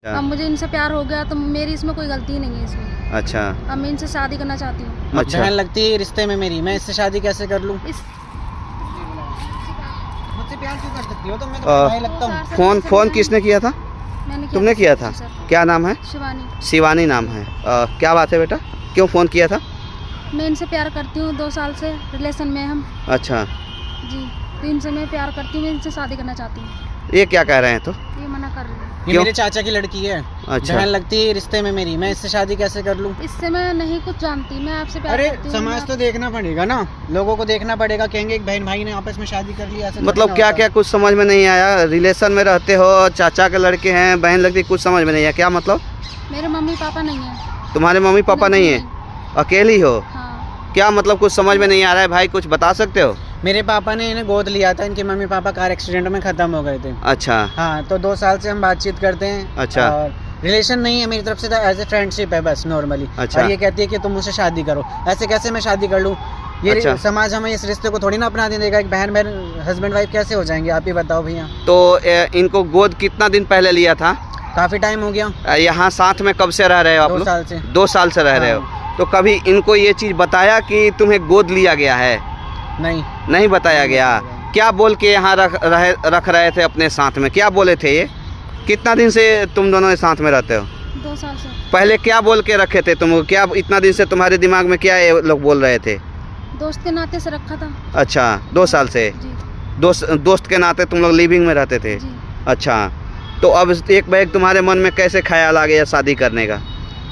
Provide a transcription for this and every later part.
अब मुझे इनसे प्यार हो गया तो मेरी इसमें कोई गलती नहीं है इसमें। अच्छा अब मैं इनसे शादी करना चाहती हूँ। अच्छा बहन लगती है रिश्ते में मेरी, मैं इससे शादी कैसे कर लूँ? इस मुझसे प्यार क्यों कर सकती हो? तो मैं आ, तो भाई लगता हूँ। फोन किसने किया था? मैंने तुमने किया था? सर। क्या नाम है? शिवानी। शिवानी नाम है। क्या बात है बेटा, क्यों फ़ोन किया था? मैं इनसे प्यार करती हूँ, 2 साल से रिलेशन में हम। अच्छा, जी, तो इनसे मैं प्यार करती हूँ, मैं इनसे शादी करना चाहती हूँ। ये क्या कह रहे हैं तो? ये मना कर रही है। ये क्यों? मेरे चाचा की लड़की है। अच्छा। बहन लगती है रिश्ते में मेरी, मैं इससे शादी कैसे कर लूँ? इससे मैं नहीं कुछ जानती, मैं आपसे प्यार अरे करती हूँ। समाज तो देखना पड़ेगा ना, लोगों को देखना पड़ेगा, कहेंगे एक बहन भाई ने आपस में शादी कर ली, ऐसे मतलब क्या क्या कुछ समझ में नहीं आया। रिलेशन में रहते हो, चाचा के लड़के हैं, बहन लगती, कुछ समझ में नहीं आया। क्या मतलब? मेरे मम्मी पापा नहीं है। तुम्हारे मम्मी पापा नहीं है, अकेली हो? हाँ। क्या मतलब कुछ समझ में नहीं आ रहा है भाई, कुछ बता सकते हो? मेरे पापा ने इन्हें गोद लिया था, इनके मम्मी पापा कार एक्सीडेंट में खत्म हो गए थे। अच्छा हाँ, तो 2 साल से हम बातचीत करते हैं। अच्छा। और रिलेशन नहीं है मेरी तरफ से, तो एज ए फ्रेंडशिप है बस नॉर्मली। अच्छा। और ये कहती है कि तुम मुझसे शादी करो, ऐसे कैसे मैं शादी कर लूँ? ये अच्छा। समाज हमें इस रिश्ते को थोड़ी ना अपना देगा। एक बहन हस्बैंड वाइफ कैसे हो जाएंगे, आप ही बताओ भैया। तो इनको गोद कितना दिन पहले लिया था? काफी टाइम हो गया। यहाँ साथ में कब से रह रहे हो आप 2 लोग? साल से। 2 साल से रह रहे हो। तो कभी इनको ये चीज़ बताया कि तुम्हें गोद लिया गया है? नहीं बताया गया। क्या बोल के यहाँ रख रहे थे अपने साथ में, क्या बोले थे ये? कितना दिन से तुम दोनों साथ में रहते हो? 2 साल से। पहले क्या बोल के रखे थे तुम? क्या इतना दिन से तुम्हारे दिमाग में क्या ये लोग बोल रहे थे? दोस्त के नाते से रखा था। अच्छा, 2 साल से जी। दोस्त के नाते तुम लोग लिविंग में रहते थे? जी। अच्छा, तो अब एक बैग तुम्हारे मन में कैसे ख्याल आ गया शादी करने का?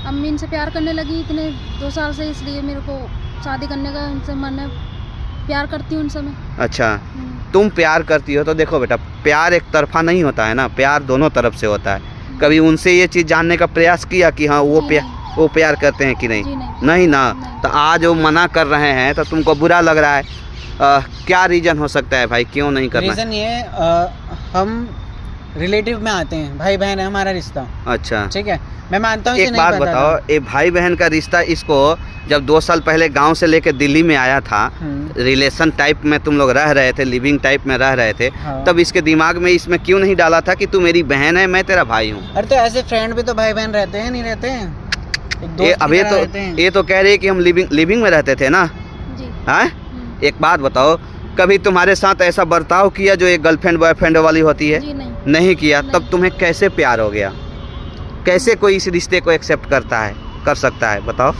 अब मैं इनसे प्यार करने लगी इतने 2 साल से, इसलिए मेरे को शादी करने का इनसे मन है। प्यार करती हूँ उनसे मैं। अच्छा, तुम प्यार करती हो तो देखो बेटा, प्यार एक तरफा नहीं होता है ना, प्यार दोनों तरफ से होता है। कभी उनसे ये चीज़ जानने का प्रयास किया कि हाँ वो प्यार करते हैं कि नहीं? जी नहीं ना। नहीं। तो आज वो मना कर रहे हैं तो तुमको बुरा लग रहा है। क्या रीज़न हो सकता है भाई, क्यों नहीं करना? रीज़न ये हम रिलेटिव में आते हैं, भाई बहन है हमारा रिश्ता। अच्छा, ठीक है, मैं मानता हूँ। एक बात बताओ, ये भाई बहन का रिश्ता इसको जब 2 साल पहले गांव से लेके दिल्ली में आया था, रिलेशन टाइप में तुम लोग रह रहे थे, लिविंग टाइप में रह रहे थे, हाँ। तब इसके दिमाग में इसमें क्यों नहीं डाला था कि तू मेरी बहन है, मैं तेरा भाई हूँ? अरे तो ऐसे फ्रेंड भी तो भाई बहन रहते हैं, नहीं रहते हैं? एक दोस्त ये की अभी तरह तो रहते हैं। ये तो कह रहे हैं कि हम लिविंग में रहते थे ना। जी। हाँ, एक बात बताओ, कभी तुम्हारे साथ ऐसा बर्ताव किया जो एक गर्लफ्रेंड बॉयफ्रेंड वाली होती है? जी नहीं किया। नहीं। तब तुम्हें कैसे प्यार हो गया? कैसे कोई इस रिश्ते को एक्सेप्ट कर सकता है बताओ?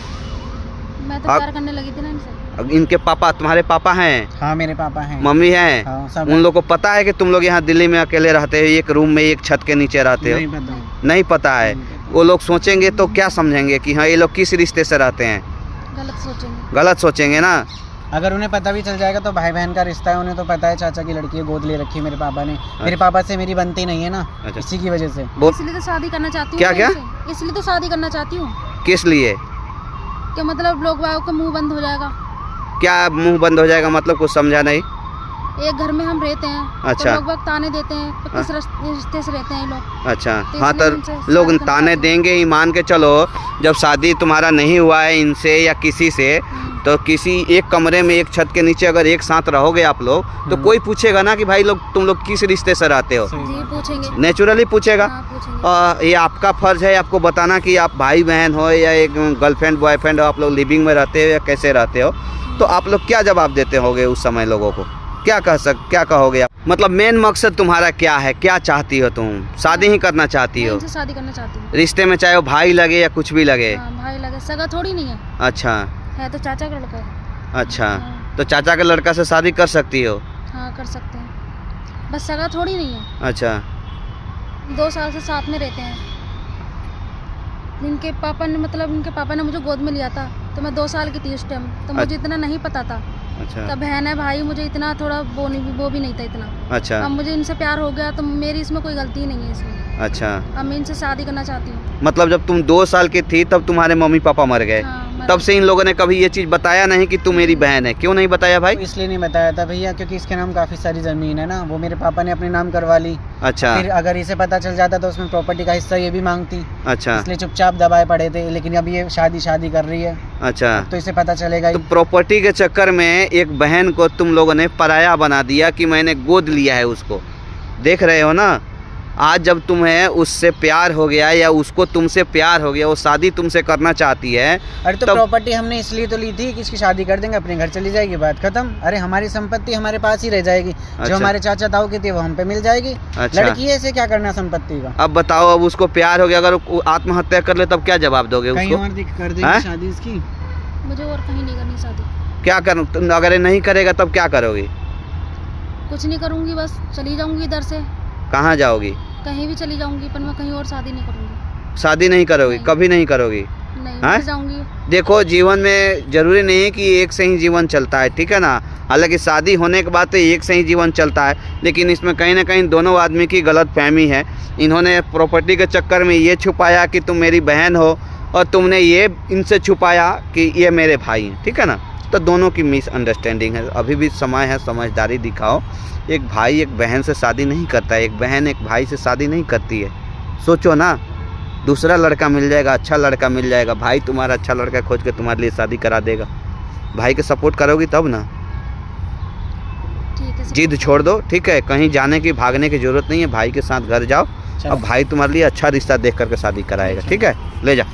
मैं तो आप- प्यार करने लगी थी ना इनसे। अब इनके पापा, तुम्हारे पापा हैं, हाँ मेरे पापा हैं। मम्मी हैं, हाँ, सब उन लोग को पता है कि तुम लोग यहाँ दिल्ली में अकेले रहते हो, एक रूम में एक छत के नीचे रहते हो? नहीं पता। नहीं पता है। वो लोग सोचेंगे तो क्या समझेंगे कि हाँ ये लोग किस रिश्ते से रहते हैं? गलत सोचेंगे। गलत सोचेंगे ना। अगर उन्हें पता भी चल जाएगा तो भाई बहन का रिश्ता है, उन्हें तो पता है चाचा की लड़की है, गोद ले रखी है मेरे पापा ने। मेरे पापा से मेरी बनती नहीं है ना, अच्छा। इसी की वजह से। बोल, इसलिए तो शादी करना चाहती हूँ। क्या- मैं क्या? इनसे। इसलिए तो शादी करना चाहती हूँ किस लिए? कि मतलब लोग वालों का मुंह बंद हो जाएगा। क्या मुंह बंद हो जाएगा मतलब? कुछ समझा नहीं। एक घर में हम रहते हैं। अच्छा। तो लोग ताने देते हैं, तो किस रिश्ते से रहते हैं ये लोग। अच्छा, तो हाँ, इसलिए तो उनसे लोग शादी करना ताने चाहती हूँ। देंगे ही, मान के चलो। जब शादी तुम्हारा नहीं हुआ है इनसे या किसी से, तो किसी एक कमरे में एक छत के नीचे अगर एक साथ रहोगे आप लोग, तो कोई पूछेगा ना कि भाई तुम लोग किस रिश्ते से रहते हो? जी पूछेंगे। नेचुरली पूछेगा। हाँ, पूछेंगे। ये आपका फर्ज है आपको बताना कि आप भाई बहन हो या एक गर्लफ्रेंड बॉयफ्रेंड हो, आप लोग लिविंग में रहते हो या कैसे रहते हो। तो आप लोग क्या जवाब देते होगे उस समय लोगों को? क्या कहोगे आप? मतलब मेन मकसद तुम्हारा क्या है? क्या चाहती हो तुम? शादी ही करना चाहती मैं हो? इनसे शादी करना चाहती हूँ। रिश्ते में चाहे वो भाई लगे या कुछ भी लगे? हाँ, भाई लगे, सगा थोड़ी नहीं है। अच्छा है तो चाचा का लड़का है। अच्छा, हाँ। तो चाचा के लड़का से शादी कर सकती हो? हाँ कर सकते हैं, बस सगा थोड़ी नहीं है। अच्छा, 2 साल से साथ में रहते हैं। इनके पापा ने मुझे गोद में लिया था, तो मैं 2 साल की थी उस टाइम, तो मुझे इतना नहीं पता था। अच्छा, तब बहन है भाई, मुझे इतना थोड़ा वो भी नहीं था इतना। अच्छा, अब मुझे इनसे प्यार हो गया तो मेरी इसमें कोई गलती नहीं है इसमें। अच्छा। अब मैं इनसे शादी करना चाहती हूँ। मतलब जब तुम 2 साल की थी तब तुम्हारे मम्मी पापा मर गए, हाँ, तब से इन लोगों ने कभी ये चीज़ बताया नहीं कि तू मेरी बहन है? क्यों नहीं बताया भाई? इसलिए नहीं बताया था भैया क्योंकि इसके नाम काफी सारी जमीन है ना, वो मेरे पापा ने अपने नाम करवा ली। अच्छा, फिर अगर इसे पता चल जाता तो उसमें प्रॉपर्टी का हिस्सा ये भी मांगती, अच्छा, इसलिए चुपचाप दबाए पड़े थे। लेकिन अब ये शादी कर रही है अच्छा। तो इसे पता चलेगा तो ही। प्रॉपर्टी के चक्कर में एक बहन को तुम लोगों ने पराया बना दिया कि मैंने गोद लिया है उसको। देख रहे हो ना, आज जब तुम्हें उससे प्यार हो गया या उसको तुमसे प्यार हो गया, वो शादी तुमसे करना चाहती है, अरे तो तब- प्रॉपर्टी हमने इसलिए तो ली थी कि इसकी शादी कर देंगे, अपने घर चली जाएगी, बात खत्म। अरे हमारी संपत्ति हमारे पास ही रह जाएगी, अच्छा। जो हमारे चाचा ताऊ की थी वो हम पे मिल जाएगी। अच्छा। लड़की है, इसे क्या करना संपत्ति का। अब बताओ, अब उसको प्यार हो गया, अगर वो आत्महत्या कर ले तब क्या जवाब दोगे कहीं उसको? और कर हैं? देंगे शादी इसकी। मुझे और कहीं नहीं करनी शादी। क्या कर, अगर ये नहीं करेगा तब क्या करोगी? कुछ नहीं करूँगी, बस चली जाऊँगी इधर से, कहाँ जाओगी? कहीं भी चली जाऊँगी, पर मैं कहीं और शादी नहीं करूँगी। शादी नहीं करोगी? नहीं। कभी नहीं करोगी? नहीं, हैं? मर जाऊँगी। देखो, जीवन में जरूरी नहीं है कि एक से ही जीवन चलता है, ठीक है ना। हालांकि शादी होने के बाद तो एक से ही जीवन चलता है, लेकिन इसमें कहीं ना कहीं दोनों आदमी की गलत फहमी है। इन्होंने प्रॉपर्टी के चक्कर में ये छुपाया कि तुम मेरी बहन हो, और तुमने ये इनसे छुपाया कि ये मेरे भाई हैं, ठीक है ना। तो दोनों की मिसअंडरस्टैंडिंग है। अभी भी समय है, समझदारी दिखाओ। एक भाई एक बहन से शादी नहीं करता है, एक बहन एक भाई से शादी नहीं करती है। सोचो ना, दूसरा लड़का मिल जाएगा, अच्छा लड़का मिल जाएगा, भाई तुम्हारा अच्छा लड़का खोज के तुम्हारे लिए शादी करा देगा। भाई के सपोर्ट करोगी तब ना। ठीक है, जिद छोड़ दो, ठीक है। कहीं जाने की, भागने की जरूरत नहीं है। भाई के साथ घर जाओ, चलो। अब भाई तुम्हारे लिए अच्छा रिश्ता देख करके शादी कराएगा, ठीक है। ले जा।